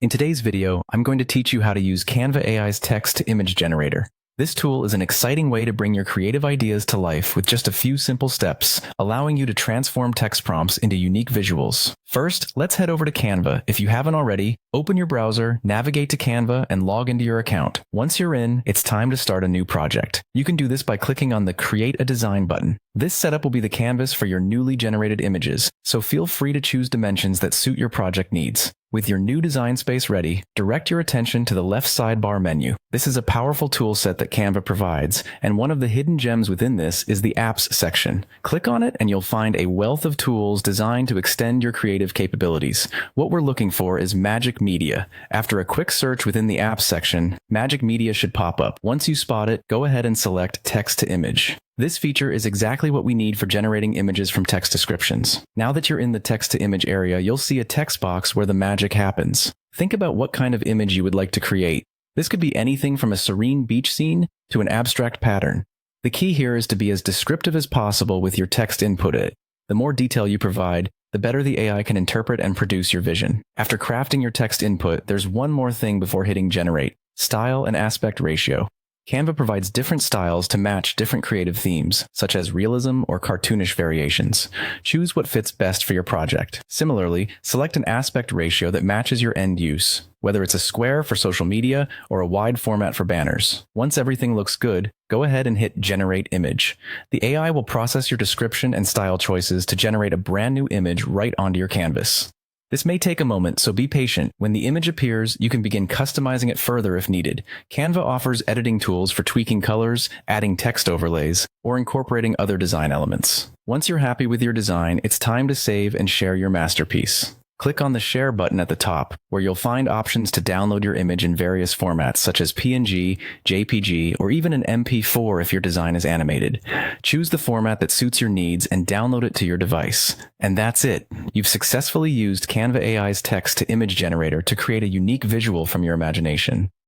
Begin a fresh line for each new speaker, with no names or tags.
In today's video, I'm going to teach you how to use Canva AI's text-to-image generator. This tool is an exciting way to bring your creative ideas to life with just a few simple steps, allowing you to transform text prompts into unique visuals. First, let's head over to Canva. If you haven't already, open your browser, navigate to Canva, and log into your account. Once you're in, it's time to start a new project. You can do this by clicking on the Create a Design button. This setup will be the canvas for your newly generated images, so feel free to choose dimensions that suit your project needs. With your new design space ready, direct your attention to the left sidebar menu. This is a powerful tool set that Canva provides, and one of the hidden gems within this is the Apps section. Click on it and you'll find a wealth of tools designed to extend your creative capabilities. What we're looking for is Magic Media. After a quick search within the Apps section, Magic Media should pop up. Once you spot it, go ahead and select Text to Image. This feature is exactly what we need for generating images from text descriptions. Now that you're in the text-to-image area, you'll see a text box where the magic happens. Think about what kind of image you would like to create. This could be anything from a serene beach scene to an abstract pattern. The key here is to be as descriptive as possible with your text input. The more detail you provide, the better the AI can interpret and produce your vision. After crafting your text input, there's one more thing before hitting generate: style and aspect ratio. Canva provides different styles to match different creative themes, such as realism or cartoonish variations. Choose what fits best for your project. Similarly, select an aspect ratio that matches your end use, whether it's a square for social media or a wide format for banners. Once everything looks good, go ahead and hit Generate Image. The AI will process your description and style choices to generate a brand new image right onto your canvas. This may take a moment, so be patient. When the image appears, you can begin customizing it further if needed. Canva offers editing tools for tweaking colors, adding text overlays, or incorporating other design elements. Once you're happy with your design, it's time to save and share your masterpiece. Click on the Share button at the top, where you'll find options to download your image in various formats such as PNG, JPG, or even an MP4 if your design is animated. Choose the format that suits your needs and download it to your device. And that's it. You've successfully used Canva AI's text-to-image generator to create a unique visual from your imagination.